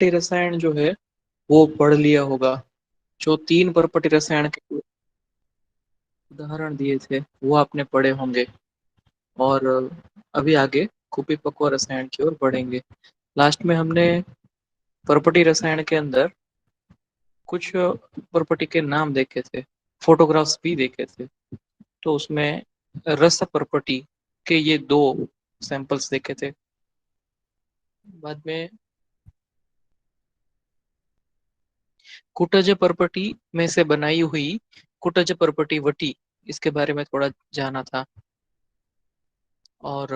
परपटी रसायन जो है वो पढ़ लिया होगा। जो तीन परपटी रसायन के उदाहरण दिए थे वो आपने पढ़े होंगे। और अभी आगे कुपीपक्व रसायन की ओर बढ़ेंगे। लास्ट में हमने परपटी रसायन के अंदर कुछ प्रॉपर्टी के नाम देखे थे, फोटोग्राफ्स भी देखे थे। तो उसमें रस प्रॉपर्टी के ये दो सैंपल्स देखे थे। बाद में कुटज प्रॉपर्टी में से बनाई हुई कुटज प्रॉपर्टी वटी, इसके बारे में थोड़ा जाना था। और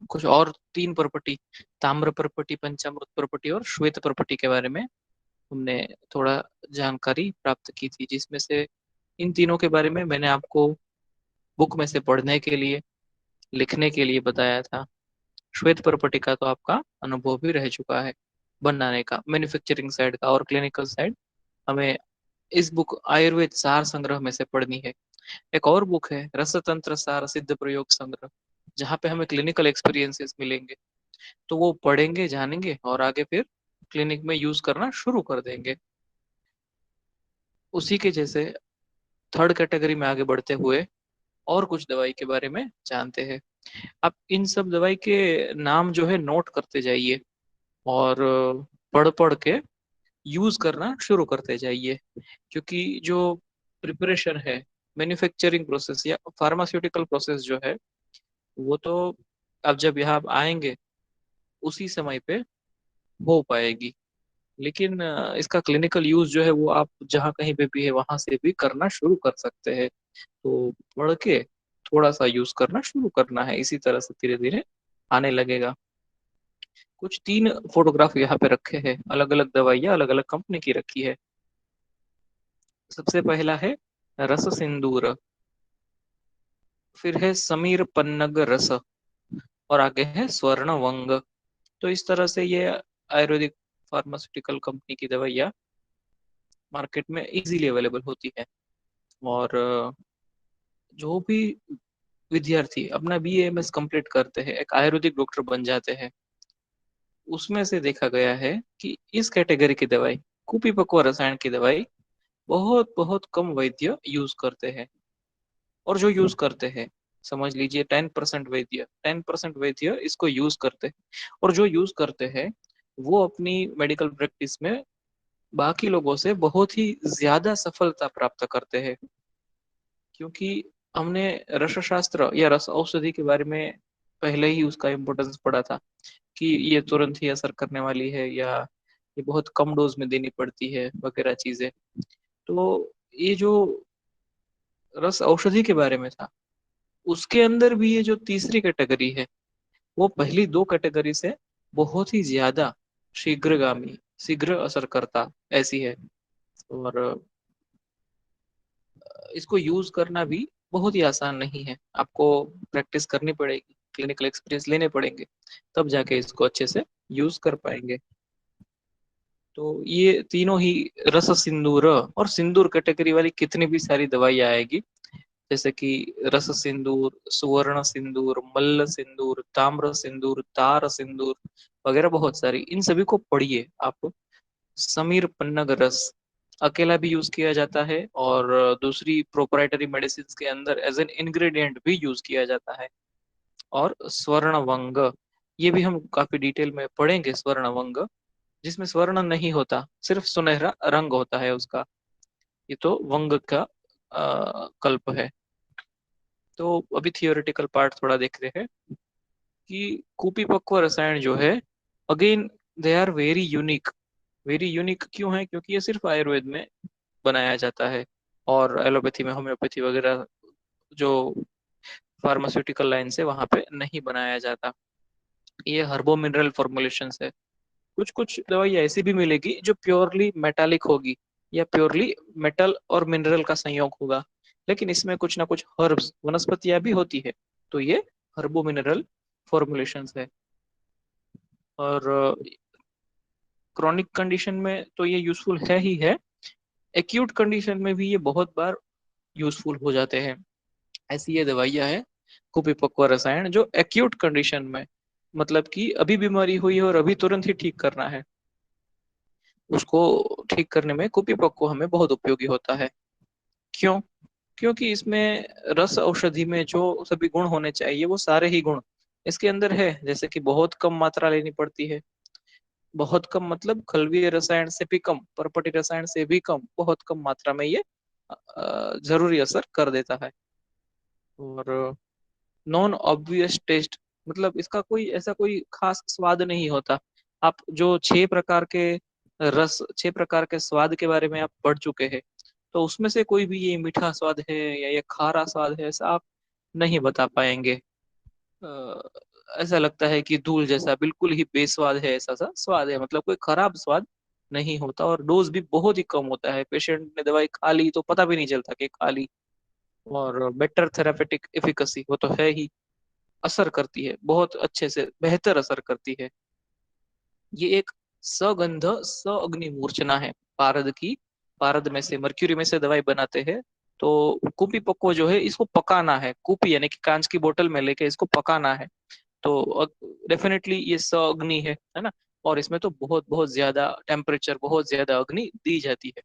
कुछ और तीन प्रॉपर्टी, ताम्र प्रॉपर्टी, पंचामृत प्रॉपर्टी और श्वेत प्रॉपर्टी के बारे में हमने थोड़ा जानकारी प्राप्त की थी, जिसमें से इन तीनों के बारे में मैंने आपको बुक में से पढ़ने के लिए, लिखने के लिए बताया था। श्वेत प्रॉपर्टी का तो आपका अनुभव भी रह चुका है, बनाने का, मैन्युफैक्चरिंग साइड का। और क्लिनिकल साइड हमें इस बुक आयुर्वेद सार संग्रह में से पढ़नी है। एक और बुक है रसतंत्र सार सिद्ध प्रयोग संग्रह, जहाँ पे हमें क्लिनिकल एक्सपीरियंसेस मिलेंगे। तो वो पढ़ेंगे, जानेंगे और आगे फिर क्लिनिक में यूज करना शुरू कर देंगे। उसी के जैसे थर्ड कैटेगरी में आगे बढ़ते हुए और कुछ दवाई के बारे में जानते हैं। आप इन सब दवाई के नाम जो है नोट करते जाइए और पढ़ पढ़ के यूज करना शुरू करते जाइए। क्योंकि जो प्रिपरेशन है, मैन्युफैक्चरिंग प्रोसेस या फार्मास्यूटिकल प्रोसेस जो है, वो तो अब जब यहाँ आएंगे उसी समय पे हो पाएगी। लेकिन इसका क्लिनिकल यूज जो है वो आप जहाँ कहीं पे भी है वहां से भी करना शुरू कर सकते हैं। तो पढ़ के थोड़ा सा यूज करना शुरू करना है, इसी तरह से धीरे धीरे आने लगेगा। कुछ तीन फोटोग्राफ यहाँ पे रखे हैं, अलग अलग दवाइयाँ अलग अलग कंपनी की रखी है। सबसे पहला है रस सिंदूर, फिर है समीर पन्नग रस, और आगे है स्वर्ण वंग। तो इस तरह से ये आयुर्वेदिक फार्मास्यूटिकल कंपनी की दवाइयाँ मार्केट में इजीली अवेलेबल होती है। और जो भी विद्यार्थी अपना BAMS कंप्लीट करते हैं, एक आयुर्वेदिक डॉक्टर बन जाते हैं, उसमें से देखा गया है कि इस कैटेगरी की दवाई, कुपीपक्व रसायन की दवाई, बहुत बहुत कम वैद्य यूज करते हैं। और जो यूज करते हैं, समझ लीजिए 10% वैद्य, 10% वैद्य इसको यूज करते हैं। और जो यूज करते हैं वो अपनी मेडिकल प्रैक्टिस में बाकी लोगों से बहुत ही ज्यादा सफलता प्राप्त करते हैं। क्योंकि हमने रस शास्त्र या रस औषधि के बारे में पहले ही उसका इम्पोर्टेंस पढ़ा था कि ये तुरंत ही असर करने वाली है, या ये बहुत कम डोज में देनी पड़ती है, वगैरह चीजें। तो ये जो रस औषधि के बारे में था, उसके अंदर भी ये जो तीसरी कैटेगरी है वो पहली दो कैटेगरी से बहुत ही ज्यादा शीघ्रगामी, शीघ्र असर करता ऐसी है। और इसको यूज करना भी बहुत ही आसान नहीं है, आपको प्रैक्टिस करनी पड़ेगी, क्लिनिकल एक्सपीरियंस लेने पड़ेंगे, तब जाके इसको अच्छे से यूज कर पाएंगे। तो ये तीनों ही रस सिंदूर और सिंदूर कैटेगरी वाली कितनी भी सारी दवाई आएगी, जैसे कि रस सिंदूर, सुवर्ण सिंदूर, मल्ल सिंदूर, ताम्र सिंदूर, तार सिंदूर वगैरह, बहुत सारी, इन सभी को पढ़िए आप। समीर पन्नग रस अकेला भी यूज किया जाता है और दूसरी प्रोप्राइटरी मेडिसिन के अंदर एज एन इंग्रेडिएंट भी यूज किया जाता है। और स्वर्ण वंग, ये भी हम काफी डिटेल में पढ़ेंगे। स्वर्ण वंग जिसमें स्वर्ण नहीं होता, सिर्फ सुनहरा रंग होता है उसका, ये तो वंग का कल्प है। तो अभी थियोरेटिकल पार्ट थोड़ा देख रहे हैं कि कुपीपक्व रसायन जो है, again they are very unique. Very unique क्यों है? क्योंकि ये सिर्फ आयुर्वेद में बनाया जाता है, और एलोपैथी में, होम्योपैथी वगैरह जो फार्मास्यूटिकल लाइन से वहां पे नहीं बनाया जाता। ये हर्बो मिनरल फॉर्मुलेशंस है। कुछ कुछ दवाई ऐसी भी मिलेगी जो प्योरली मेटालिक होगी, या प्योरली मेटल और मिनरल का संयोग होगा, लेकिन इसमें कुछ ना कुछ हर्ब्स, वनस्पतियां भी होती है। तो ये हर्बो मिनरल फॉर्मुलेशंस है। और क्रॉनिक कंडीशन में तो ये यूजफुल है ही है, एक्यूट कंडीशन में भी ये बहुत बार यूजफुल हो जाते हैं। ऐसी ये दवाइयाँ हैं कुपीपक्व रसायन जो एक्यूट कंडीशन में, मतलब कि अभी बीमारी हुई है और अभी तुरंत ही ठीक करना है, उसको ठीक करने में कुपीपक्व हमें बहुत उपयोगी होता है। क्यों? क्योंकि इसमें रस औषधि में जो सभी गुण होने चाहिए वो सारे ही गुण इसके अंदर है। जैसे कि बहुत कम मात्रा लेनी पड़ती है। बहुत कम मतलब खलवीय रसायन से भी कम, परपटी रसायन से भी कम, बहुत कम मात्रा में ये जरूरी असर कर देता है। और नॉन ऑब्वियस टेस्ट, मतलब इसका कोई ऐसा कोई खास स्वाद नहीं होता। आप जो 6 प्रकार के रस, 6 प्रकार के स्वाद के बारे में आप पढ़ चुके हैं, तो उसमें से कोई भी ये मीठा स्वाद है या ये खारा स्वाद है ऐसा आप नहीं बता पाएंगे। अ, ऐसा लगता है कि धूल जैसा बिल्कुल ही बेस्वाद है, ऐसा सा स्वाद है, मतलब कोई खराब स्वाद नहीं होता। और डोज भी बहुत ही कम होता है। पेशेंट ने दवाई खा ली तो पता भी नहीं चलता कि खा ली। और बेटर थेरापेटिक एफिकेसी वो तो है ही, असर करती है, बहुत अच्छे से बेहतर असर करती है। ये एक सगंध स अग्नि मूर्छना है पारद की। पारद में से, मर्क्यूरी में से दवाई बनाते हैं। तो कुपी पक्को जो है इसको पकाना है, कुपी यानी कि कांच की बोतल में लेके इसको पकाना है। तो डेफिनेटली ये स अग्नि है ना। और इसमें तो बहुत बहुत ज्यादा टेम्परेचर, बहुत ज्यादा अग्नि दी जाती है।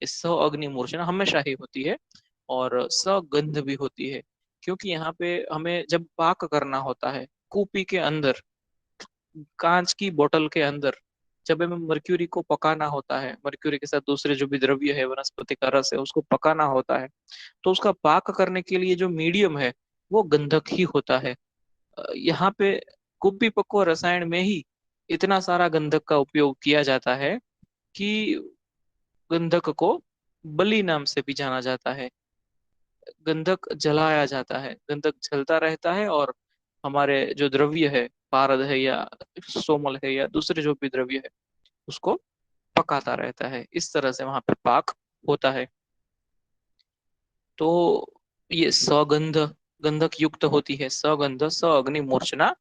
इस स अग्नि मूर्छना हमेशा ही होती है। और सगंध भी होती है, क्योंकि यहाँ पे हमें जब पाक करना होता है कूपी के अंदर, कांच की बोतल के अंदर, जब हमें मर्क्यूरी को पकाना होता है, मर्क्यूरी के साथ दूसरे जो भी द्रव्य है, वनस्पति का रस है, उसको पकाना होता है। तो उसका पाक करने के लिए जो मीडियम है वो गंधक ही होता है। यहाँ पे कुप्पी पक्व रसायन में ही इतना सारा गंधक का उपयोग किया जाता है कि गंधक को बलि नाम से भी जाना जाता है। गंधक जलाया जाता है, गंधक जलता रहता है, और हमारे जो द्रव्य है, पारद है या सोमल है या दूसरे जो भी द्रव्य है, उसको पकाता रहता है। इस तरह से वहां पे पाक होता है। तो ये सगंध, गंधक युक्त होती है, सगंध स अग्नि मूर्छना,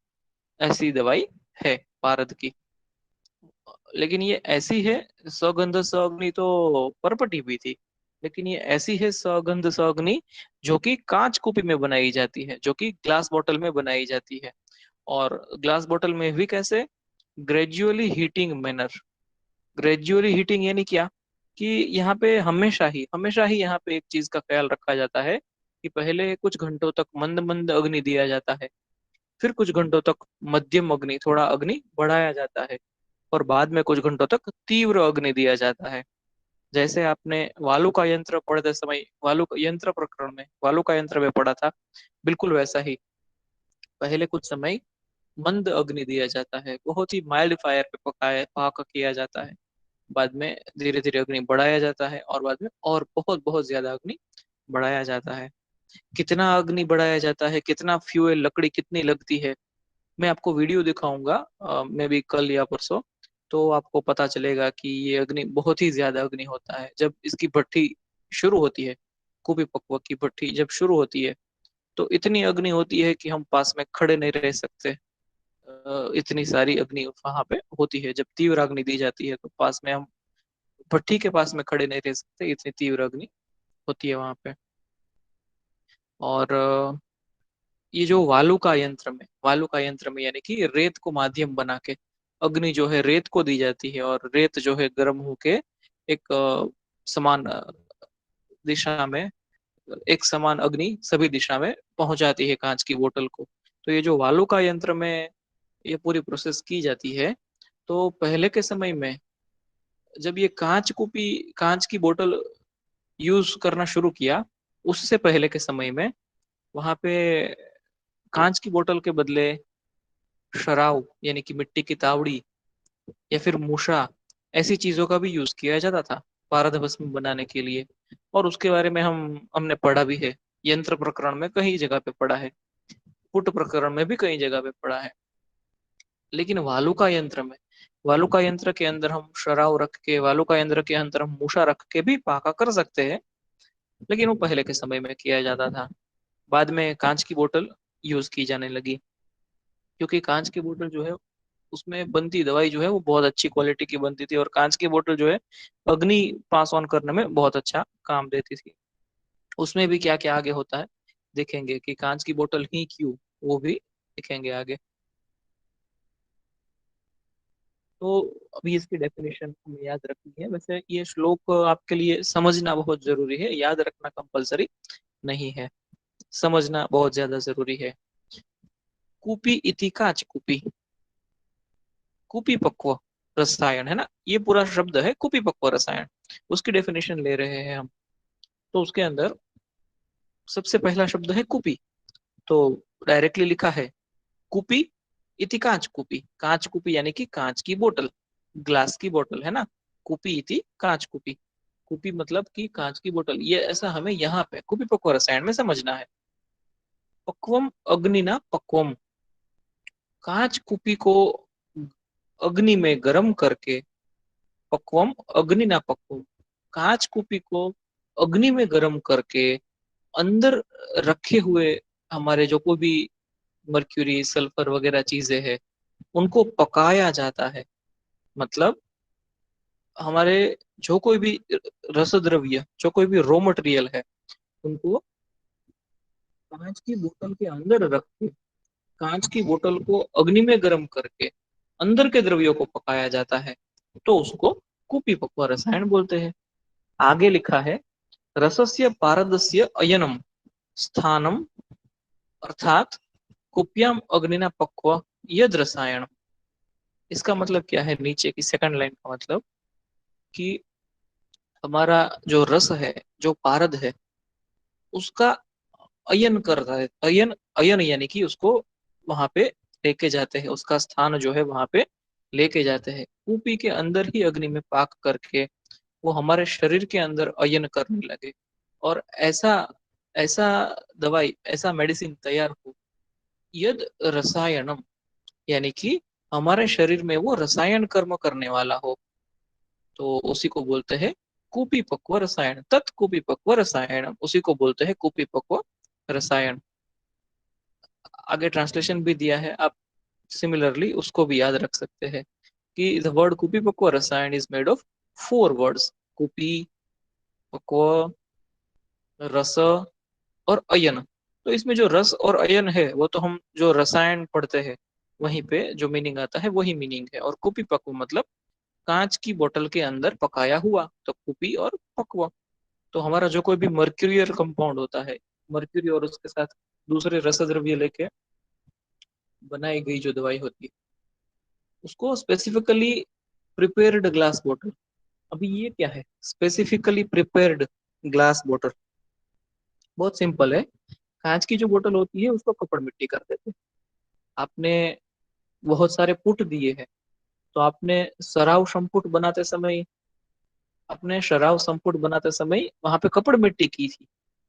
ऐसी दवाई है पारद की। लेकिन ये ऐसी है, सौगंध सौगनी तो परपटी भी थी, लेकिन ये ऐसी है सौगंध सौगनी जो कि कांच कुपी में बनाई जाती है, जो कि ग्लास बोतल में बनाई जाती है। और ग्लास बोतल में भी कैसे? Gradually heating manner. Gradually heating यानी क्या? कि यहाँ पे हमेशा ही यहाँ पे एक चीज का ख्याल रखा जाता है कि पहले कुछ घंटों तक मंद मंद अग्नि दिया जाता है, फिर कुछ घंटों तक मध्यम अग्नि, थोड़ा अग्नि बढ़ाया जाता है, और बाद में कुछ घंटों तक तीव्र अग्नि दिया जाता है। जैसे आपने वालु का यंत्र पढ़ते समय, वालु यंत्र प्रकरण में वालु का यंत्र में पढ़ा था, बिल्कुल वैसा ही पहले कुछ समय मंद अग्नि दिया जाता है, बहुत ही माइल्ड फायर पे पकाया पाक किया जाता है। बाद में धीरे धीरे अग्नि बढ़ाया जाता है, और बाद में और बहुत बहुत ज्यादा अग्नि बढ़ाया जाता है। कितना अग्नि बढ़ाया जाता है, कितना फ्यूल, लकड़ी कितनी लगती है, मैं आपको वीडियो दिखाऊंगा, मे बी कल या परसों। तो आपको पता चलेगा कि ये अग्नि बहुत ही ज्यादा अग्नि होता है जब इसकी भट्टी शुरू होती है। कुपी पकवान की भट्टी जब शुरू होती है तो इतनी अग्नि होती है कि हम पास में खड़े नहीं रह सकते। इतनी सारी अग्नि वहां पे होती है, जब तीव्र अग्नि दी जाती है तो पास में हम, भट्टी के पास में खड़े नहीं रह सकते, इतनी तीव्र अग्नि होती है वहां पे। और ये जो वालु का यंत्र में यानी कि रेत को माध्यम बना के अग्नि जो है रेत को दी जाती है, और रेत जो है गर्म होके एक समान दिशा में, एक समान अग्नि सभी दिशा में पहुंचाती है कांच की बोतल को। तो ये जो वालु का यंत्र में ये पूरी प्रोसेस की जाती है। तो पहले के समय में जब ये कांच की बोतल यूज करना शुरू किया, उससे पहले के समय में वहां पे कांच की बोतल के बदले शराब यानी कि मिट्टी की तावड़ी या फिर मूसा, ऐसी चीजों का भी यूज किया जाता था पारद भस्म बनाने के लिए। और उसके बारे में हमने पढ़ा भी है, यंत्र प्रकरण में कई जगह पे पढ़ा है, पुट प्रकरण में भी कई जगह पे पढ़ा है। लेकिन वालु का यंत्र के अंदर हम शराब रख के, वालु का यंत्र के अंदर हम मूसा रख के भी पाका कर सकते हैं, लेकिन वो पहले के समय में किया जाता था। बाद में कांच की बोतल यूज की जाने लगी, क्योंकि कांच की बोतल जो है उसमें बनती दवाई जो है वो बहुत अच्छी क्वालिटी की बनती थी, और कांच की बोतल जो है अग्नि पास ऑन करने में बहुत अच्छा काम देती थी। उसमें भी क्या क्या आगे होता है देखेंगे, कि कांच की बोतल ही क्यों, वो भी देखेंगे आगे। तो अभी इसकी डेफिनेशन हमें याद रखनी है। वैसे ये श्लोक आपके लिए समझना बहुत जरूरी है, याद रखना कंपलसरी नहीं है, समझना बहुत ज्यादा जरूरी है। कूपी इति काच कूपी, कूपी पक्व रसायन है ना, ये पूरा शब्द है कूपी पक्व रसायन। उसकी डेफिनेशन ले रहे हैं हम। तो उसके अंदर सबसे पहला शब्द है कूपी। तो डायरेक्टली लिखा है कूपी इति कांच कूपी, कांच कूपी यानी कि कांच की बोतल, ग्लास की बोतल है ना। कूपी इति कांच कूपी, कूपी मतलब कि कांच की बोतल, ये ऐसा हमें यहाँ पे कूपी पक्व रसायन में समझना है। पक्वम अग्निना पक्वम, कांच कुपी को अग्नि में गर्म करके, पक्वम अग्नि ना पक्वम, कांच कुपी को अग्नि में गर्म करके अंदर रखे हुए हमारे जो कोई भी मर्क्यूरी सल्फर वगैरह चीजें हैं उनको पकाया जाता है। मतलब हमारे जो कोई भी रस द्रव्य, जो कोई भी रॉ मटेरियल है, उनको कांच की बोतल के अंदर रख के, कांच की बोतल को अग्नि में गर्म करके अंदर के द्रव्यों को पकाया जाता है, तो उसको कुपी पक्व रसायन बोलते हैं। आगे लिखा है रसस्य पारदस्य अयनम स्थानम, अर्थात कुप्याम अग्निना पक्व यद रसायन। इसका मतलब क्या है, नीचे की सेकंड लाइन का मतलब कि हमारा जो रस है, जो पारद है, उसका अयन कर रहा है। अयन, अयन यानी कि उसको वहां पे लेके जाते हैं, उसका स्थान जो है वहां पे लेके जाते हैं, कूपी के अंदर ही अग्नि में पाक करके वो हमारे शरीर के अंदर अयन करने लगे, और ऐसा ऐसा दवाई, ऐसा मेडिसिन तैयार हो, यद रसायनम यानी कि हमारे शरीर में वो रसायन कर्म करने वाला हो, तो उसी को बोलते हैं कूपी पक्व रसायन। तत्कुपी पक्व रसायन, उसी को बोलते हैं कूपी पक्व रसायन। आगे ट्रांसलेशन भी दिया है, आप सिमिलरली उसको भी याद रख सकते हैं कि द वर्ड कूपी पक्व रसायन is made of four words, कूपी, पक्व, रस और अयन। तो इसमें जो रस और अयन है वो तो हम जो रसायन पढ़ते हैं वहीं पे जो मीनिंग आता है वही मीनिंग है, और कुपी पक्व मतलब कांच की बोतल के अंदर पकाया हुआ, तो कुपी और पक्व। तो हमारा जो कोई भी मर्क्यूरियल कंपाउंड होता है, मर्क्यूरी और उसके साथ दूसरे रस द्रव्य लेके बनाई गई जो दवाई होती है, उसको स्पेसिफिकली प्रिपेयर्ड ग्लास बॉटल। अभी ये क्या है स्पेसिफिकली प्रिपेयर्ड ग्लास बॉटल? बहुत सिंपल है। कांच की जो बोतल होती है उसको कपड़ मिट्टी कर देते हैं। आपने बहुत सारे पुट दिए हैं, तो आपने सराव संपुट बनाते समय, अपने शराब संपुट बनाते समय वहां पे कपड़ मिट्टी की थी,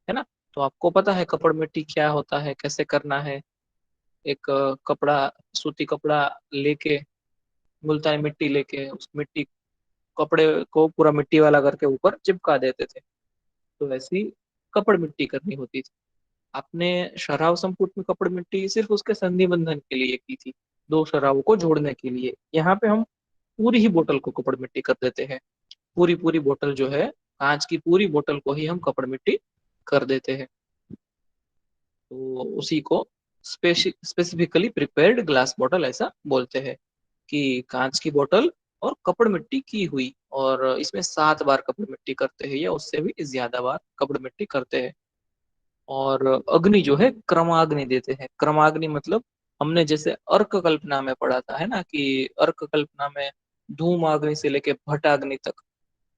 है ना। तो आपको पता है कपड़ मिट्टी क्या होता है, कैसे करना है। एक कपड़ा, सूती कपड़ा लेके, मुल्तानी मिट्टी लेके, उस मिट्टी कपड़े को पूरा मिट्टी वाला करके ऊपर चिपका देते थे, तो ऐसी कपड़ मिट्टी करनी होती थी। आपने शराब संपुट में कपड़ मिट्टी सिर्फ उसके संधि बंधन के लिए की थी, दो शराबों को जोड़ने के लिए। यहाँ पे हम पूरी ही बोतल को कपड़ मिट्टी कर देते हैं। पूरी पूरी बोतल जो है, कांच की पूरी बोतल को ही हम कपड़ मिट्टी कर देते हैं। तो उसी को स्पेसिफिकली प्रिपेयर्ड ग्लास बॉटल ऐसा बोलते हैं, कि कांच की बोतल और कपड़ मिट्टी की हुई, और इसमें 7 बार कपड़ मिट्टी करते हैं या उससे भी ज्यादा बार कपड़ मिट्टी करते हैं। और अग्नि जो है क्रमाग्नि देते हैं। क्रमाग्नि मतलब हमने जैसे अर्क कल्पना में पढ़ा था, है ना, कि अर्क कल्पना में धूम अग्नि से लेके भट्ट अग्नि तक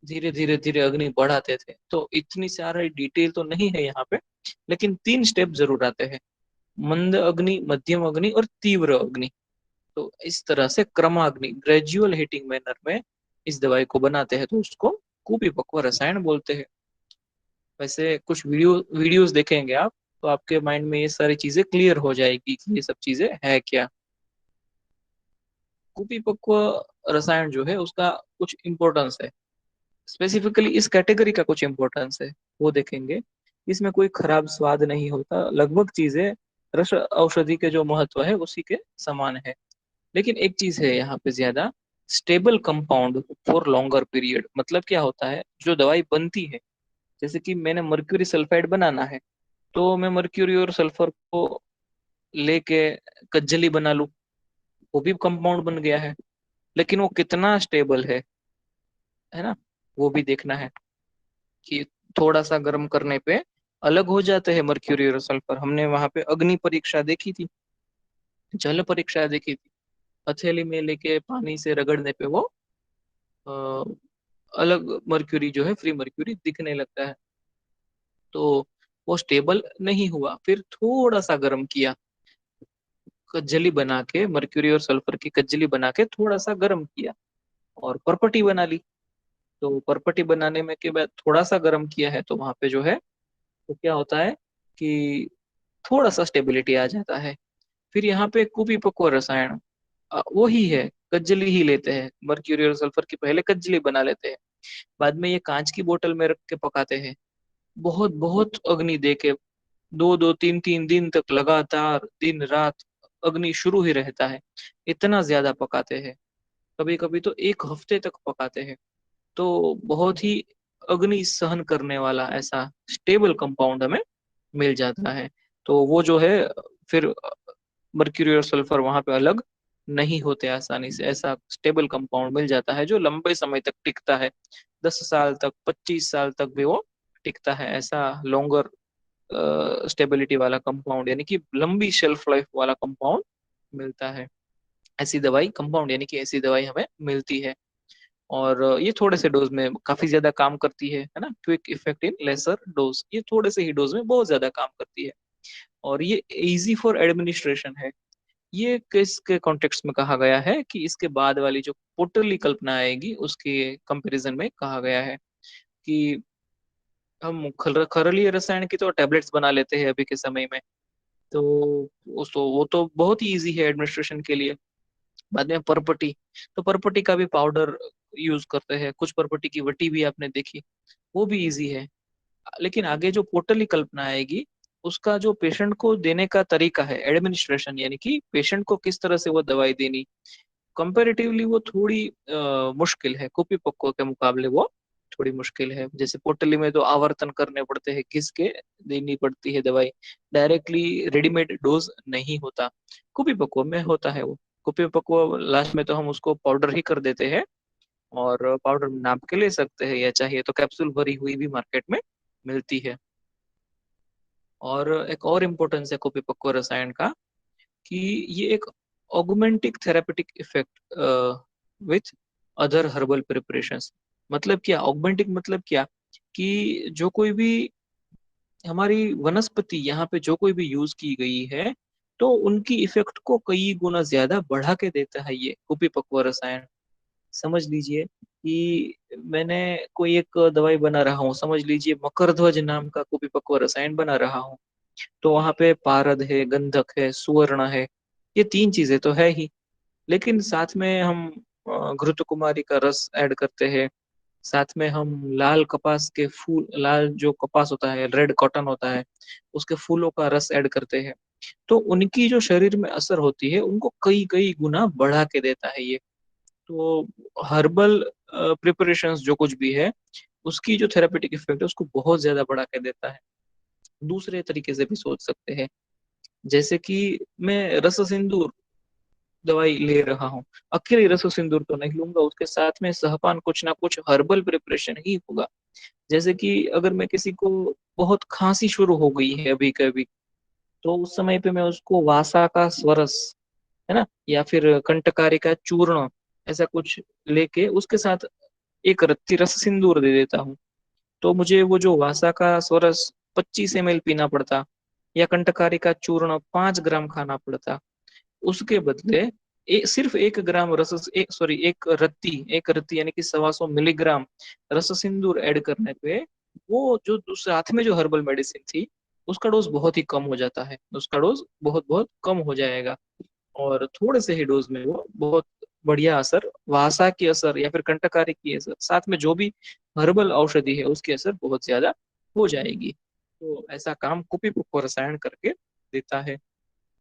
धीरे धीरे धीरे अग्नि बढ़ाते थे। तो इतनी सारी डिटेल तो नहीं है यहाँ पे, लेकिन 3 स्टेप जरूर आते हैं, मंद अग्नि, मध्यम अग्नि और तीव्र अग्नि। तो इस तरह से क्रमाग्नि, ग्रेजुअल हीटिंग मैनर में इस दवाई को बनाते हैं, तो उसको कुपीपक्व रसायन बोलते हैं। वैसे कुछ वीडियोस देखेंगे आप, तो आपके माइंड में ये सारी चीजें क्लियर हो जाएगी कि ये सब चीजें है क्या। कुपीपक्व रसायन जो है उसका कुछ इम्पोर्टेंस है, स्पेसिफिकली इस कैटेगरी का कुछ इम्पोर्टेंस है, वो देखेंगे। इसमें कोई खराब स्वाद नहीं होता, लगभग चीजें रस औषधि के जो महत्व है उसी के समान है। लेकिन एक चीज है यहाँ पे ज्यादा, stable compound for longer period. मतलब क्या होता है, जो दवाई बनती है, जैसे कि मैंने मर्क्यूरी सल्फाइड बनाना है, तो मैं मर्क्यूरी और सल्फर को लेके कज्जली बना लूं, वो भी कंपाउंड बन गया है। लेकिन वो कितना स्टेबल है ना, वो भी देखना है कि थोड़ा सा गर्म करने पे अलग हो जाते हैं मर्क्यूरी और सल्फर। हमने वहां पे अग्नि परीक्षा देखी थी, जल परीक्षा देखी थी, हथेली में लेके पानी से रगड़ने पे वो अ, अलग मर्क्यूरी जो है, फ्री मर्क्यूरी दिखने लगता है। तो वो स्टेबल नहीं हुआ, फिर थोड़ा सा गर्म किया, कज्जली बना के मर्क्यूरी और सल्फर की कज्जली बना के थोड़ा सा गर्म किया और परपटी बना ली। तो परपटी बनाने में के बाद थोड़ा सा गर्म किया है तो वहां पे जो है तो क्या होता है कि थोड़ा सा स्टेबिलिटी आ जाता है। फिर यहाँ पे कुपीपको रसायन वो ही है, कज्जली ही लेते हैं, मर्क्यूरी और सल्फर की पहले कज्जली बना लेते हैं, बाद में ये कांच की बोतल में रख के पकाते हैं, बहुत बहुत अग्नि दे के, दो दो तीन तीन दिन तक लगातार दिन रात अग्नि शुरू ही रहता है, इतना ज्यादा पकाते हैं, कभी कभी तो एक हफ्ते तक पकाते हैं। तो बहुत ही अग्नि सहन करने वाला ऐसा स्टेबल कंपाउंड हमें मिल जाता है। तो वो जो है फिर मर्क्यूरी और सल्फर वहां पे अलग नहीं होते आसानी से, ऐसा स्टेबल कंपाउंड मिल जाता है जो लंबे समय तक टिकता है, 10 साल तक, 25 साल तक भी वो टिकता है, ऐसा लॉन्गर स्टेबिलिटी वाला कंपाउंड यानी कि लंबी शेल्फ लाइफ वाला कंपाउंड मिलता है। ऐसी दवाई कंपाउंड यानी कि ऐसी दवाई हमें मिलती है। और ये थोड़े से डोज में काफी ज्यादा काम करती है ना, quick effect in laser dose, ये थोड़े से ही डोज में बहुत ज्यादा काम करती है। और ये इजी फॉर एडमिनिस्ट्रेशन है। ये किसके कॉन्टेक्स्ट में कहा गया है कि इसके बाद वाली जो पोटली कल्पना आएगी उसके कंपैरिजन में कहा गया है कि हम खरलीय रसायन की तो टैबलेट्स बना लेते हैं अभी के समय में, तो वो तो बहुत ही इजी है एडमिनिस्ट्रेशन के लिए। बाद में परपटी, तो परपटी का भी पाउडर यूज करते हैं, कुछ परपटी की वटी भी आपने देखी, वो भी इजी है। लेकिन आगे जो पोटली कल्पना आएगी उसका जो पेशेंट को देने का तरीका है, एडमिनिस्ट्रेशन यानी कि पेशेंट को किस तरह से वो दवाई देनी, कंपैरेटिवली वो थोड़ी मुश्किल है, कॉपी पक्को के मुकाबले वो थोड़ी मुश्किल है। जैसे पोटली में तो आवर्तन करने पड़ते हैं, घिस के देनी पड़ती है दवाई, डायरेक्टली रेडीमेड डोज नहीं होता, कॉपी पक्को में होता है वो। कॉपी पक्को लास्ट में तो हम उसको पाउडर ही कर देते हैं, और पाउडर नाप के ले सकते हैं, या चाहिए तो कैप्सूल भरी हुई भी मार्केट में मिलती है। और एक और इम्पोर्टेंस है कॉपी पक्को रसायन का कि ये एक augmentic therapeutic effect with other herbal preparations. मतलब क्या ऑगमेंटिक, मतलब क्या कि जो कोई भी हमारी वनस्पति यहाँ पे जो कोई भी यूज की गई है तो उनकी इफेक्ट को कई गुना ज्यादा बढ़ा के देता है ये कुपीपक्व रसायन। समझ लीजिए कि मैंने कोई एक दवाई बना रहा हूँ, समझ लीजिए मकरध्वज नाम का कुपीपक्व रसायन बना रहा हूँ, तो वहां पे पारद है, गंधक है, सुवर्ण है, ये तीन चीजें तो है ही, लेकिन साथ में हम घृत कुमारी का रस ऐड करते हैं, साथ में हम लाल कपास के फूल, लाल जो कपास होता है, रेड कॉटन होता है, उसके फूलों का रस ऐड करते हैं, तो उनकी जो शरीर में असर होती है उनको कई कई गुना बढ़ा के देता है ये। तो हर्बल प्रिपरेशंस जो कुछ भी है उसकी जो थेरापेटिक इफेक्ट है उसको बहुत ज्यादा बढ़ा के देता है। दूसरे तरीके से भी सोच सकते हैं, जैसे कि मैं रस सिंदूर दवाई ले रहा हूँ, अकेले रसो सिंदूर तो नहीं लूंगा, उसके साथ में सहपान कुछ ना कुछ हर्बल प्रिपरेशन ही होगा। जैसे कि अगर मैं किसी को बहुत खांसी शुरू हो गई है अभी कभी, तो उस समय पे मैं उसको वासा का स्वरस, है ना, या फिर कंटकारी का चूर्ण, ऐसा कुछ लेके उसके साथ एक रत्ती रस सिंदूर दे देता हूँ। तो मुझे वो जो वासा का स्वरस 25 ml पीना पड़ता, या कंटकारी का चूर्ण 5 ग्राम खाना पड़ता, उसके बदले सिर्फ 1 ग्राम रस, एक सॉरी एक रत्ती यानी कि 125 मिलीग्राम रस सिंदूर ऐड करने पे वो जो साथ में जो हर्बल मेडिसिन थी उसका डोज बहुत ही कम हो जाता है, उसका डोज बहुत बहुत कम हो जाएगा, और थोड़े से ही डोज में वो बहुत बढ़िया असर, वासा की असर या फिर कंटकारी की असर, साथ में जो भी हर्बल औषधि है उसकी असर बहुत ज्यादा हो जाएगी। तो ऐसा काम कुपीपक्व रसायन करके देता है।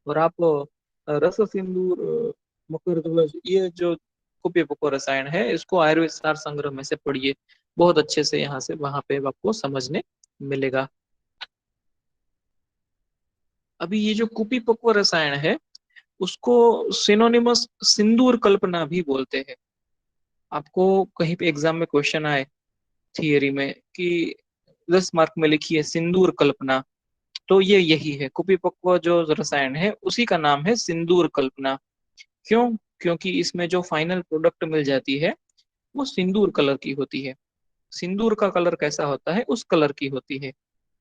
और आप रस सिंदूर, मकरध्वज, ये जो कुपीपक्व रसायन है इसको आयुर्वेद सार संग्रह में से पढ़िए, बहुत अच्छे से यहाँ से वहां पे आपको समझने मिलेगा। अभी ये जो कुपीपक्व रसायन है उसको सिनोनिमस सिंदूर कल्पना भी बोलते हैं। आपको कहीं पे एग्जाम में क्वेश्चन आए थियरी में कि 10 मार्क में लिखिए सिंदूर कल्पना, तो ये यही है, कुपिपक्व जो रसायन है उसी का नाम है सिंदूर कल्पना। क्यों? क्योंकि इसमें जो फाइनल प्रोडक्ट मिल जाती है वो सिंदूर कलर की होती है। सिंदूर का कलर कैसा होता है उस कलर की होती है,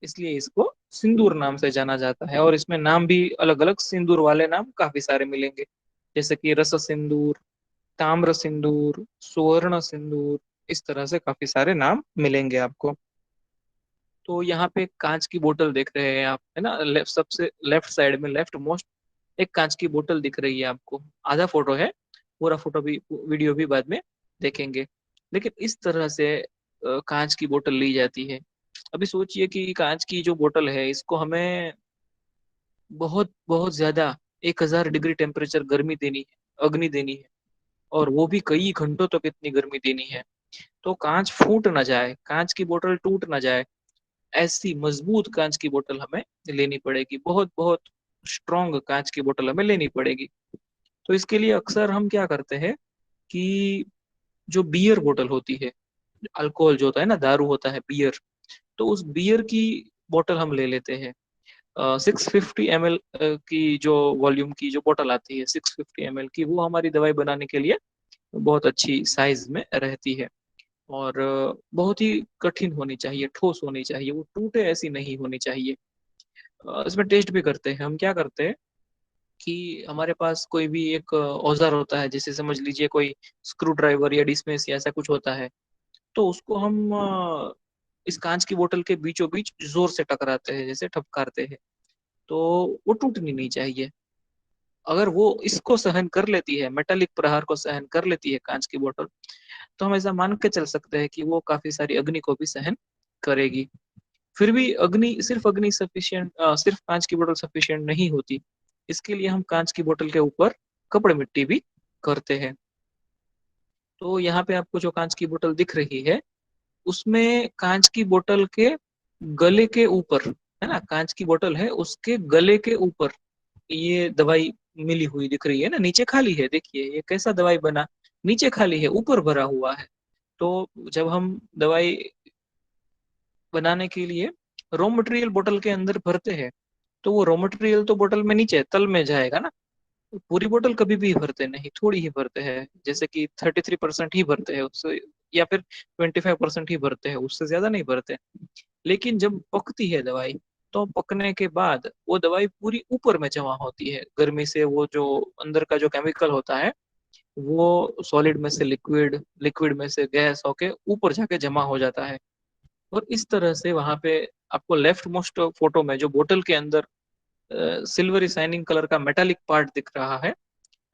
इसलिए इसको सिंदूर नाम से जाना जाता है। और इसमें नाम भी अलग अलग सिंदूर वाले नाम काफी सारे मिलेंगे, जैसे कि रस सिंदूर, ताम्र सिंदूर, सुवर्ण सिंदूर, इस तरह से काफी सारे नाम मिलेंगे आपको। तो यहाँ पे कांच की बोतल देख रहे हैं आप, है ना, सबसे लेफ्ट साइड में, लेफ्ट मोस्ट एक कांच की बोतल दिख रही है आपको। आधा फोटो है, पूरा फोटो भी, वीडियो भी बाद में देखेंगे। लेकिन इस तरह से कांच की बोतल ली जाती है। अभी सोचिए कि कांच की जो बोतल है इसको हमें बहुत बहुत ज्यादा 1000 डिग्री टेम्परेचर गर्मी देनी है, अग्नि देनी है, और वो भी कई घंटों तक इतनी गर्मी देनी है। तो कांच फूट ना जाए, कांच की बोतल टूट ना जाए, ऐसी मजबूत कांच की बोतल हमें लेनी पड़ेगी, बहुत बहुत स्ट्रॉन्ग कांच की बोतल हमें लेनी पड़ेगी। तो इसके लिए अक्सर हम क्या करते हैं कि जो बियर बोतल होती है, अल्कोहल जो होता है ना, दारू होता है बियर, तो उस बियर की बोतल हम ले लेते हैं। 650 ml की जो वॉल्यूम की जो बोतल आती है, 650 ml की, वो हमारी दवाई बनाने के लिए बहुत अच्छी साइज में रहती है। और बहुत ही कठिन होनी चाहिए, ठोस होनी चाहिए, वो टूटे ऐसी नहीं होनी चाहिए। इसमें टेस्ट भी करते हैं हम, क्या करते हैं कि हमारे पास कोई भी एक औजार होता है, जैसे समझ लीजिए कोई स्क्रू ड्राइवर या डिस्मेस या ऐसा कुछ होता है, तो उसको हम इस कांच की बोतल के बीचों बीच जोर से टकराते हैं, जैसे ठपकारते हैं, तो वो टूटनी नहीं चाहिए। अगर वो इसको सहन कर लेती है, मेटालिक प्रहार को सहन कर लेती है कांच की बोतल, तो हम ऐसा मान के चल सकते हैं कि वो काफी सारी अग्नि को भी सहन करेगी। फिर भी अग्नि, सिर्फ अग्नि सफिशिएंट, सिर्फ कांच की बोतल सफिशिएंट नहीं होती। इसके लिए हम कांच की बोतल के ऊपर कपड़े मिट्टी भी करते हैं। तो यहाँ पे आपको जो कांच की बोतल दिख रही है, उसमें कांच की बोतल के गले के ऊपर, है ना, कांच की बोतल है उसके गले के ऊपर ये दवाई मिली हुई दिख रही है ना। नीचे खाली है, देखिए ये कैसा दवाई बना, नीचे खाली है, ऊपर भरा हुआ है। तो जब हम दवाई बनाने के लिए रॉ मटेरियल बोतल के अंदर भरते हैं, तो वो रॉ मटेरियल तो बोतल में नीचे तल में जाएगा ना। पूरी बोतल कभी भी भरते नहीं, थोड़ी ही भरते हैं, जैसे कि 33% ही भरते हैं उससे, या फिर 25% ही भरते हैं, उससे ज्यादा नहीं भरते। लेकिन जब पकती है दवाई, तो पकने के बाद वो दवाई पूरी ऊपर में जमा होती है गर्मी से। वो जो अंदर का जो केमिकल होता है वो सॉलिड में से लिक्विड, लिक्विड में से गैस होके ऊपर जाके जमा हो जाता है। और इस तरह से वहां पे आपको लेफ्ट मोस्ट फोटो में जो बोतल के अंदर सिल्वरी शाइनिंग कलर का मेटालिक पार्ट दिख रहा है,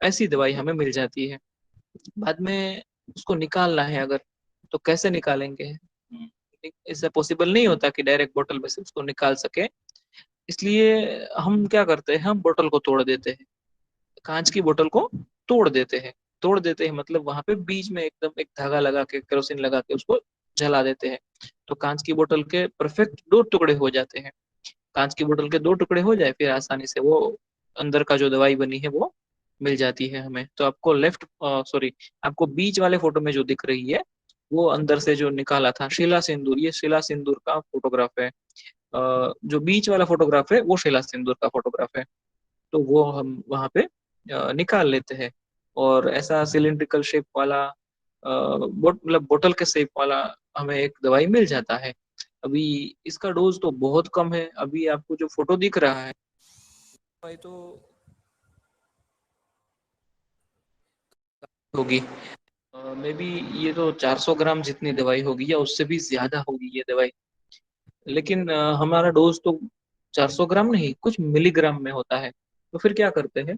ऐसी दवाई हमें मिल जाती है। बाद में उसको निकालना है अगर, तो कैसे निकालेंगे? इससे पॉसिबल नहीं होता कि डायरेक्ट बोतल में से उसको निकाल सके। इसलिए हम क्या करते हैं, हम बोतल को तोड़ देते हैं, कांच की बोतल को तोड़ देते हैं। तोड़ देते हैं मतलब वहां पे बीच में एकदम एक धागा लगा के, केरोसिन लगा के उसको जला देते हैं। तो कांच की बोतल के परफेक्ट 2 टुकड़े हो जाते हैं। कांच की बोतल के 2 टुकड़े हो जाए, फिर आसानी से वो अंदर का जो दवाई बनी है वो मिल जाती है हमें। तो आपको लेफ्ट, सॉरी, आपको बीच वाले फोटो में जो दिख रही है वो अंदर से जो निकाला था शिला सिंदूर, ये शिला सिंदूर का फोटोग्राफ है। जो बीच वाला फोटोग्राफ है वो शिला सिंदूर का फोटोग्राफ है। तो वो हम वहां पे निकाल लेते हैं। और ऐसा सिलिंड्रिकल शेप वाला, मतलब बोतल के शेप वाला हमें एक दवाई मिल जाता है। अभी इसका डोज तो बहुत कम है, अभी आपको जो फोटो दिख रहा है दवाई तो होगी, मे बी ये तो 400 ग्राम जितनी दवाई होगी या उससे भी ज्यादा होगी ये दवाई। लेकिन हमारा डोज तो 400 ग्राम नहीं, कुछ मिलीग्राम में होता है। तो फिर क्या करते हैं,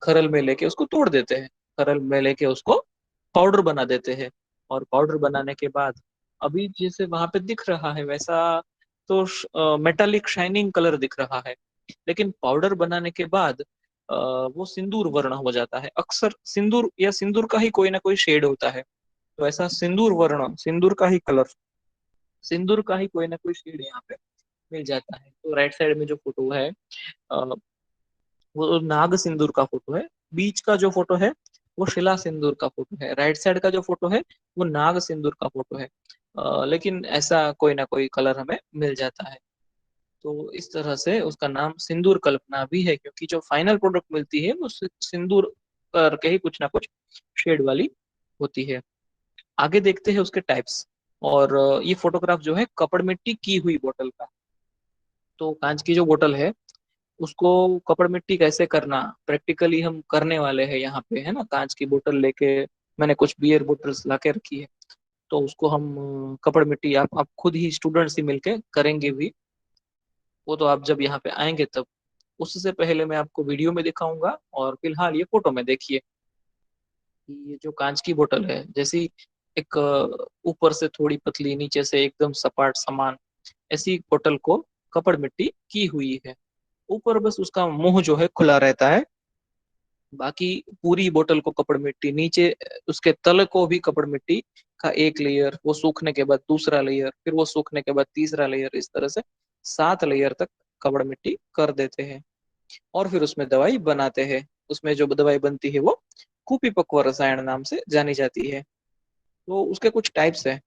खरल में लेके उसको तोड़ देते हैं, खरल में लेके उसको पाउडर बना देते हैं। और पाउडर बनाने के बाद अभी जैसे वहां पे दिख रहा है वैसा तो मेटालिक शाइनिंग कलर दिख रहा है। लेकिन पाउडर बनाने के बाद वो सिंदूर वर्ण हो जाता है। अक्सर सिंदूर या सिंदूर का ही कोई ना कोई शेड होता है, तो ऐसा सिंदूर वर्ण, सिंदूर का ही कलर, सिंदूर का ही कोई ना कोई शेड यहाँ पे मिल जाता है। तो राइट साइड में जो फोटो है, वो नाग सिंदूर का फोटो है। बीच का जो फोटो है वो शिला सिंदूर का फोटो है। राइट साइड का जो फोटो है वो नाग सिंदूर का फोटो है। लेकिन ऐसा कोई ना कोई कलर हमें मिल जाता है। तो इस तरह से उसका नाम सिंदूर कल्पना भी है, क्योंकि जो फाइनल प्रोडक्ट मिलती है वो सिंदूर करके ही कुछ ना कुछ शेड वाली होती है। आगे देखते हैं उसके टाइप्स। और ये फोटोग्राफ जो है कपड़ मिट्टी की हुई बोतल का। तो कांच की जो बोतल है उसको कपड़ मिट्टी कैसे करना प्रैक्टिकली हम करने वाले हैं यहाँ पे, है ना। कांच की बोतल लेके मैंने कुछ बियर बोतल्स ला के रखी है, तो उसको हम कपड़ मिट्टी आप खुद ही स्टूडेंट्स ही मिलके करेंगे भी। वो तो आप जब यहाँ पे आएंगे तब। उससे पहले मैं आपको वीडियो में दिखाऊंगा, और फिलहाल ये फोटो में देखिए कि ये जो कांच की बोतल है, जैसी एक ऊपर से थोड़ी पतली नीचे से एकदम सपाट समान, ऐसी बोतल को कपड़ मिट्टी की हुई है। ऊपर बस उसका मुंह जो है खुला रहता है, बाकी पूरी बोतल को कपड़ मिट्टी, नीचे उसके तल को भी कपड़ मिट्टी का एक लेयर, वो सूखने के बाद दूसरा लेयर, फिर वो सूखने के बाद तीसरा लेयर, इस तरह से 7 लेयर तक कपड़ मिट्टी कर देते हैं। और फिर उसमें दवाई बनाते हैं। उसमें जो दवाई बनती है वो कुपीपक्व रसायन नाम से जानी जाती है। तो उसके कुछ टाइप्स हैं।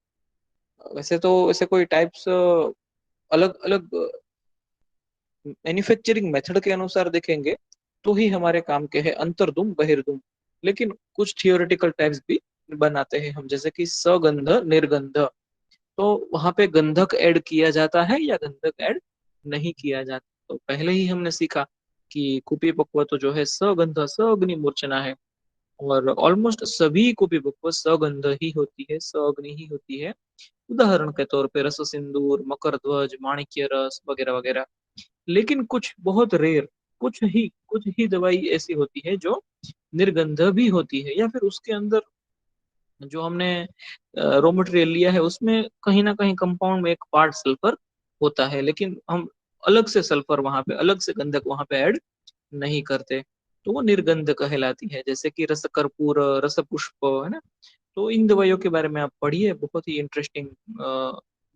वैसे तो ऐसे कोई टाइप्स अलग अलग मैन्युफैक्चरिंग मेथड के अनुसार देखेंगे तो ही हमारे काम के हैं, अंतर्दुम बहिर्दुम। लेकिन कुछ थियोरेटिकल टाइप्स भी बनाते हैं हम, जैसे कि सगंध निर्गंध। तो वहां पे गंधक ऐड किया जाता है या गंधक ऐड नहीं किया जाता। तो पहले ही हमने सीखा कि कुपी पक्व तो जो है सगंध सअग्नि मूर्छना है, और ऑलमोस्ट सभी कुपी पक्व सगंध ही होती है, सअग्नि ही होती है। उदाहरण के तौर पे रस सिंदूर, मकर ध्वज, माणिक्य रस वगैरह वगैरह। लेकिन कुछ बहुत रेयर, कुछ ही दवाई ऐसी होती है जो निर्गंध भी होती है, या फिर उसके अंदर जो हमने रॉ मटेरियल लिया है उसमें कहीं ना कहीं कंपाउंड में एक पार्ट सल्फर होता है, लेकिन हम अलग से सल्फर वहां पे, अलग से गंधक वहां पे ऐड नहीं करते। तो वो निर्गंध कहलाती है, जैसे कि रस कर्पूर, रस पुष्प, है ना। तो इन दवाइयों के बारे में आप पढ़िए, बहुत ही इंटरेस्टिंग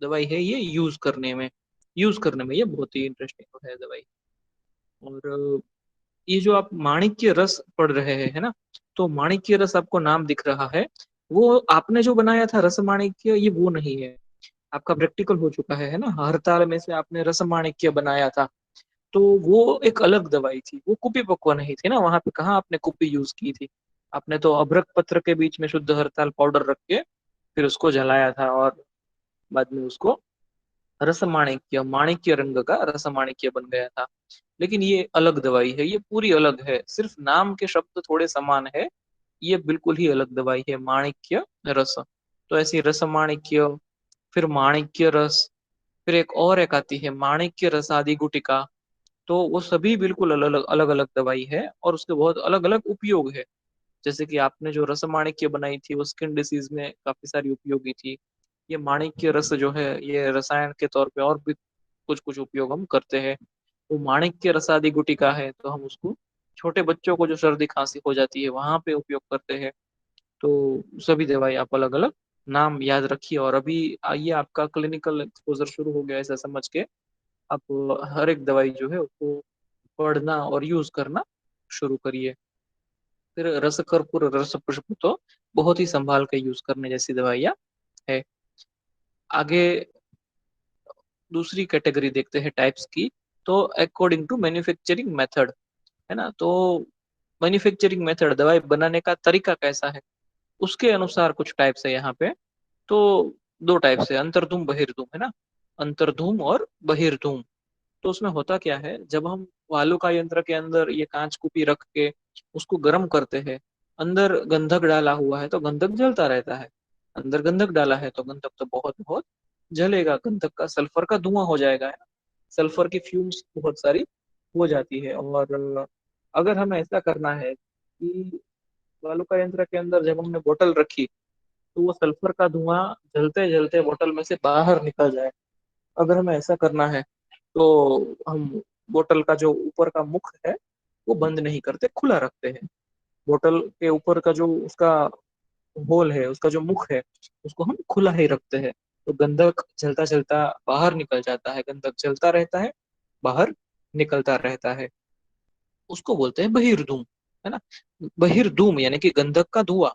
दवाई है ये। यूज करने में ये बहुत ही इंटरेस्टिंग है दवाई। और ये जो आप माणिक्य रस पढ़ रहे हैं, है ना, तो माणिक्य रस आपको नाम दिख रहा है, वो आपने जो बनाया था रस माणिक्य, ये वो नहीं है। आपका प्रैक्टिकल हो चुका है ना, हड़ताल में से आपने रस माणिक्य बनाया था। तो वो एक अलग दवाई थी, वो कुपी पकवा नहीं थी ना, वहां पे कहाँ आपने कुपी यूज की थी। आपने तो अभ्रक पत्र के बीच में शुद्ध हड़ताल पाउडर रख के फिर उसको जलाया था, और बाद में उसको रस माणिक्य, माणिक्य रंग का रस माणिक्य बन गया था। लेकिन ये अलग दवाई है, ये पूरी अलग है, सिर्फ नाम के शब्द थोड़े समान है। ये बिल्कुल ही अलग दवाई है, माणिक्य रस। तो ऐसी रस माणिक्य, फिर माणिक्य रस, फिर एक आती है माणिक्य रसादि गुटिका। तो वो सभी बिल्कुल अलग अलग अलग दवाई है, और उसके बहुत अलग अलग उपयोग है। जैसे कि आपने जो रस माणिक्य बनाई थी वो स्किन डिसीज में काफी सारी उपयोगी थी। ये माणिक्य रस जो है ये रसायन के तौर पे और भी कुछ कुछ उपयोग हम करते हैं। वो माणिक्य रसादि गुटिका है, तो हम उसको छोटे बच्चों को जो सर्दी खांसी हो जाती है वहां पे उपयोग करते हैं। तो सभी दवाई आप अलग अलग नाम याद रखिए। और अभी आइए, आपका क्लिनिकल एक्सपोजर शुरू हो गया ऐसा समझ के आप हर एक दवाई जो है उसको पढ़ना और यूज करना शुरू करिए। फिर रस कर्पूर, रस पुष्प तो बहुत ही संभाल के यूज करने जैसी दवाइयाँ है। आगे दूसरी कैटेगरी देखते हैं टाइप्स की। तो अकॉर्डिंग टू मैन्युफैक्चरिंग मेथड, है ना, तो मैन्युफैक्चरिंग मेथड, दवाई बनाने का तरीका कैसा है, उसके अनुसार कुछ टाइप्स है यहाँ पे। तो दो टाइप्स है, अंतर्धूम बहिर्धूम, है ना। अंतर्धूम और बहिर्धूम। तो उसमें होता क्या है, जब हम वालु का यंत्र के अंदर ये कांच कुपी रख के उसको गर्म करते हैं, अंदर गंधक डाला हुआ है तो गंधक जलता रहता है, अंदर गंधक डाला है तो गंधक तो बहुत बहुत जलेगा, गंधक का सल्फर का धुआं हो जाएगा, है ना। सल्फर की फ्यूम्स बहुत सारी हो जाती है। और अगर हमें ऐसा करना है कि वालु का यंत्र के अंदर जब हमने बोतल रखी तो वो सल्फर का धुआं जलते जलते बोतल में से बाहर निकल जाए, अगर हमें ऐसा करना है तो हम बोतल का जो ऊपर का मुख है वो बंद नहीं करते, खुला रखते हैं। बोतल के ऊपर का जो उसका होल है, उसका जो मुख है, उसको हम खुला ही रखते हैं। तो गंधक चलता चलता बाहर निकल जाता है, गंधक चलता रहता है, बाहर निकलता रहता है। उसको बोलते हैं बहिर्धूम, है ना। बहिर्धूम यानी कि गंधक का धुआं,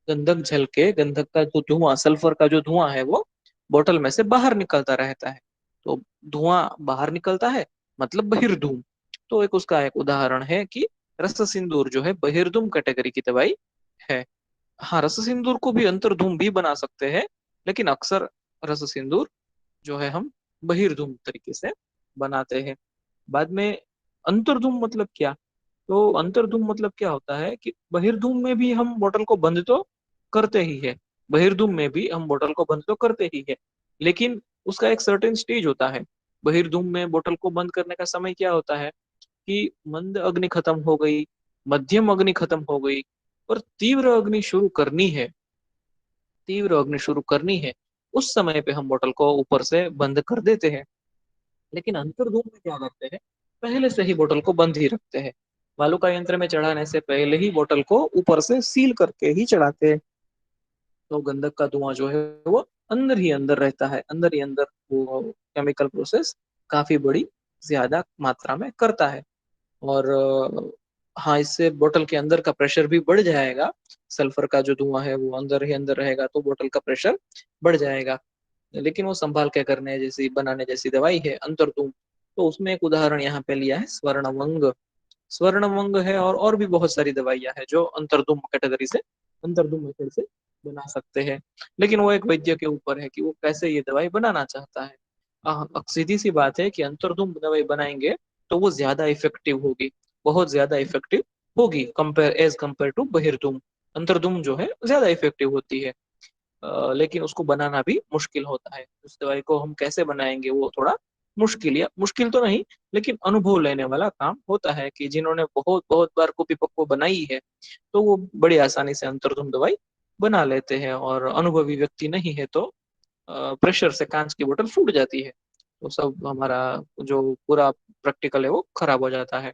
गंधक झल के गंधक का जो धुआं, सल्फर का जो धुआं है वो बोतल में से बाहर निकलता रहता है। तो धुआं बाहर निकलता है, मतलब बहिर्धूम। तो एक उसका एक उदाहरण है कि रस सिंदूर जो है बहिर्धूम कैटेगरी की दवाई है। हाँ, रस सिंदूर को भी अंतर्धूम भी बना सकते हैं, लेकिन अक्सर रस सिंदूर जो है हम बहिर्धूम तरीके से बनाते हैं। बाद में अंतर्धूम मतलब क्या? तो अंतर्धूम मतलब क्या होता है कि बहिर्धूम में भी हम बोतल को बंद तो करते ही है, बहिर्धूम में भी हम बोतल को बंद तो करते ही है, लेकिन उसका एक सर्टेन स्टेज होता है। बहिर्धूम में बोतल को बंद करने का समय क्या होता है कि मंद अग्नि खत्म हो गई, मध्यम अग्नि खत्म हो गई और तीव्र अग्नि शुरू करनी है, तीव्र अग्नि शुरू करनी है, उस समय पे हम बोतल को ऊपर से बंद कर देते हैं। लेकिन अंतर्धूम में क्या करते हैं, पहले से ही बोतल को बंद ही रखते हैं। वालुका यंत्र में चढ़ाने से पहले ही बोतल को ऊपर से सील करके ही चढ़ाते हैं। तो गंधक का धुआं जो है वो अंदर ही अंदर रहता है, अंदर ही अंदर वो केमिकल प्रोसेस काफी बड़ी ज्यादा मात्रा में करता है। और हाँ, इससे बोतल के अंदर का प्रेशर भी बढ़ जाएगा। सल्फर का जो धुआं है वो अंदर ही अंदर रहेगा तो बोतल का प्रेशर बढ़ जाएगा। लेकिन वो संभाल के करने जैसी बनाने जैसी दवाई है अंतरतुम। तो उसमें एक उदाहरण यहाँ पे लिया है स्वर्णवंग। स्वर्णवंग है और भी बहुत सारी दवाइयां हैं जो अंतरतुम कैटेगरी से, अंतरतुम मेथड से बना सकते हैं। लेकिन वो एक वैद्य के ऊपर है कि वो कैसे ये दवाई बनाना चाहता है। सीधी सी बात है कि अंतरतुम दवाई बनाएंगे तो वो ज्यादा इफेक्टिव होगी, बहुत ज्यादा इफेक्टिव होगी कंपेयर एज कंपेयर टू बहिर्दुम। अंतर्दुम जो है ज्यादा इफेक्टिव होती है, लेकिन उसको बनाना भी मुश्किल होता है। उस दवाई को हम कैसे बनाएंगे वो थोड़ा मुश्किल, या मुश्किल तो नहीं, लेकिन अनुभव लेने वाला काम होता है कि जिन्होंने बहुत बहुत बार कॉपी पक्को बनाई है तो वो बड़ी आसानी से अंतर्धुम दवाई बना लेते हैं। और अनुभवी व्यक्ति नहीं है तो प्रेशर से कांच की बोतल फूट जाती है, तो सब हमारा जो पूरा प्रैक्टिकल है वो खराब हो जाता है।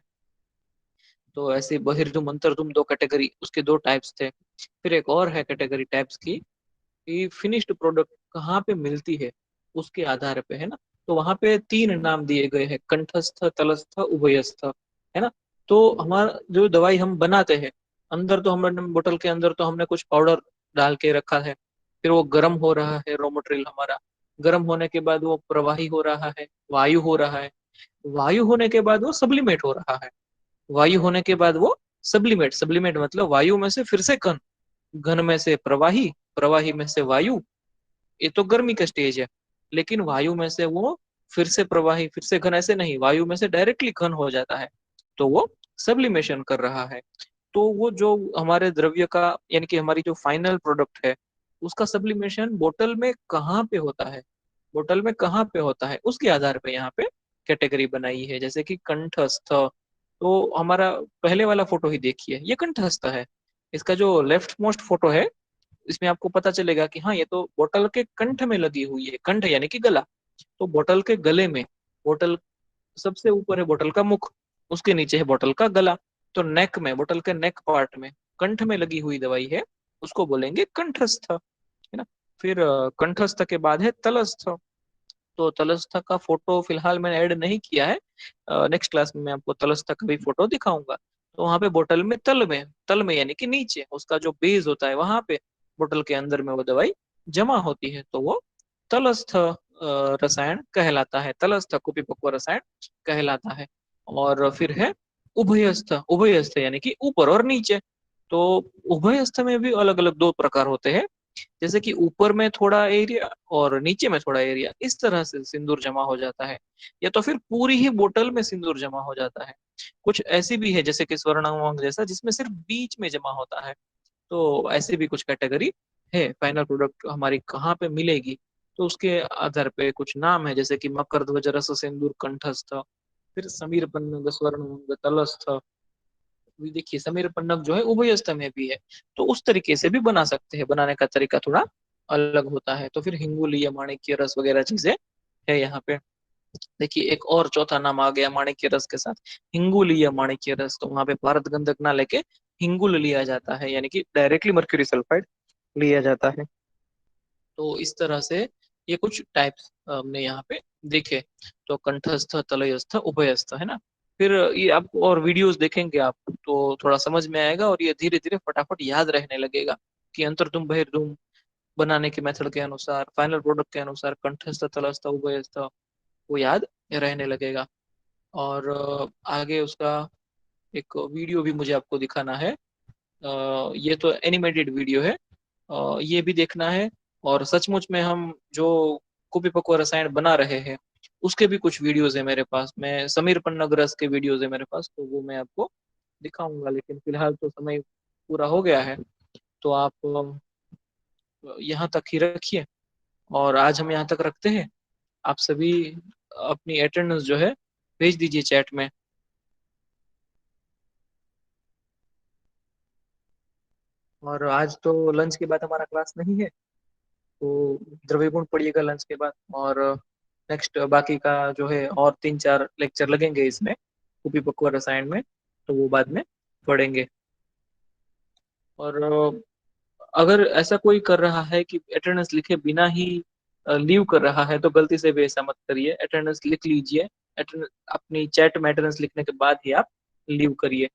तो ऐसे बहिर्धुम अंतर्धुम दो कैटेगरी, उसके दो टाइप्स थे। फिर एक और है कैटेगरी टाइप्स की कि फिनिश्ड प्रोडक्ट कहाँ पे मिलती है उसके आधार पे, है ना। तो वहां पे तीन नाम दिए गए हैं, कंठस्थ, तलस्थ, उभयस्थ, है ना। तो हमारा जो दवाई हम बनाते हैं, अंदर तो हमने बोतल के अंदर तो हमने कुछ पाउडर डाल के रखा है, फिर वो गर्म हो रहा है, रॉ मटेरियल हमारा गर्म होने के बाद वो प्रवाही हो रहा है, वायु हो रहा है, वायु होने के बाद वो सब्लिमेट हो रहा है, वायु होने के बाद वो सब्लिमेट, सब्लिमेट मतलब वायु में से फिर से घन, घन में से प्रवाही, प्रवाही में से वायु, ये तो गर्मी का स्टेज है। लेकिन वायु में से वो फिर से प्रवाही फिर से घन, ऐसे नहीं, वायु में से डायरेक्टली घन हो जाता है, तो वो सब्लिमेशन कर रहा है। तो वो जो हमारे द्रव्य का यानी कि हमारी जो फाइनल प्रोडक्ट है उसका सब्लिमेशन बोतल में कहाँ पे होता है, बोतल में कहाँ पे होता है उसके आधार पे यहाँ पे कैटेगरी बनाई है। जैसे कि कंठस्थ, तो हमारा पहले वाला फोटो ही देखिए, ये कंठस्थ है। इसका जो लेफ्ट मोस्ट फोटो है इसमें आपको पता चलेगा कि हाँ ये तो बोतल के कंठ में लगी हुई है, कंठ यानी कि गला। तो बोतल के गले में, बोतल सबसे ऊपर है बोतल का मुख, उसके नीचे है बोतल का गला। तो नेक में, बोतल के नेक पार्ट में कंठ में लगी हुई दवाई है, उसको बोलेंगे कंठस्थ, है ना। फिर कंठस्थ के बाद है तलस्थ। तो तलस्थ का फोटो फिलहाल मैंने ऐड नहीं किया है, नेक्स्ट क्लास में मैं आपको तलस्थ का भी फोटो दिखाऊंगा। तो वहां पे बोतल में तल में यानी कि नीचे उसका जो बेस होता है वहां पे बोतल के अंदर में वो दवाई जमा होती है, तो वो तलस्थ रसायन कहलाता है, तलस्थ कुपिपक्व रसायन कहलाता है। और फिर है उभयस्थ, उभयस्थ यानी कि ऊपर और नीचे। तो उभयस्थ में भी अलग अलग दो प्रकार होते हैं, जैसे कि ऊपर में थोड़ा एरिया और नीचे में थोड़ा एरिया, इस तरह से सिंदूर जमा हो जाता है। या तो फिर पूरी ही बोतल में सिंदूर जमा हो जाता है। कुछ ऐसी भी है जैसे कि स्वर्णांग जैसा जिसमें सिर्फ बीच में जमा होता है। तो ऐसी भी कुछ कैटेगरी है। फाइनल प्रोडक्ट हमारी कहाँ पे मिलेगी तो उसके आधार पे कुछ नाम है, जैसे कि मकर ध्वज रस सिंदूर कंठस्थ, फिर समीर पन्नग स्वर्णांग तलस्थ। भी देखिए समीर पन्नग जो है उभयस्थ में भी है, तो उस तरीके से भी बना सकते हैं, बनाने का तरीका थोड़ा अलग होता है। तो फिर हिंगुलीय माणिक्य रस वगैरह चीजें है यहाँ पे। देखिए एक और चौथा नाम आ गया माणिक्य रस के साथ, हिंगुलीय माणिक्य रस। तो वहां पे भारत गंधक ना लेके हिंगुल लिया जाता है, यानी कि डायरेक्टली मर्क्यूरी सल्फाइड लिया जाता है। तो इस तरह से ये कुछ टाइप्स हमने यहाँ पे देखे। तो कंठस्थ, तलयस्थ, उभयस्थ, है ना। फिर ये आप और वीडियोस देखेंगे आप, तो थोड़ा समझ में आएगा और ये धीरे धीरे फटाफट याद रहने लगेगा कि अंतर्धुम बहिर्धुम बनाने के मेथड के अनुसार, फाइनल प्रोडक्ट के अनुसार, कंठस्थ तलस्थ उभयस्थ, वो याद रहने लगेगा। और आगे उसका एक वीडियो भी मुझे आपको दिखाना है। ये तो एनिमेटेड वीडियो है, ये भी देखना है। और सचमुच में हम जो कुपी पकुआ रसायन बना रहे हैं उसके भी कुछ वीडियोस है मेरे पास, मैं समीर पन्नागरस के वीडियोस है मेरे पास, तो वो मैं आपको दिखाऊंगा। लेकिन फिलहाल तो समय पूरा हो गया है, तो आप यहाँ तक ही रखिए और आज हम यहाँ तक रखते हैं। आप सभी अपनी अटेंडेंस जो है भेज दीजिए चैट में। और आज तो लंच के बाद हमारा क्लास नहीं है, तो द्रव्यगुण पढ़िएगा लंच के बाद। और नेक्स्ट बाकी का जो है और 3-4 लेक्चर लगेंगे इसमें, कुपी पकुआ रसायन में, तो वो बाद में पढ़ेंगे। और अगर ऐसा कोई कर रहा है कि अटेंडेंस लिखे बिना ही लीव कर रहा है, तो गलती से भी ऐसा मत करिए, अटेंडेंस लिख लीजिए। अटेंडेंस अपनी चैट में अटेंडेंस लिखने के बाद ही आप लीव करिए।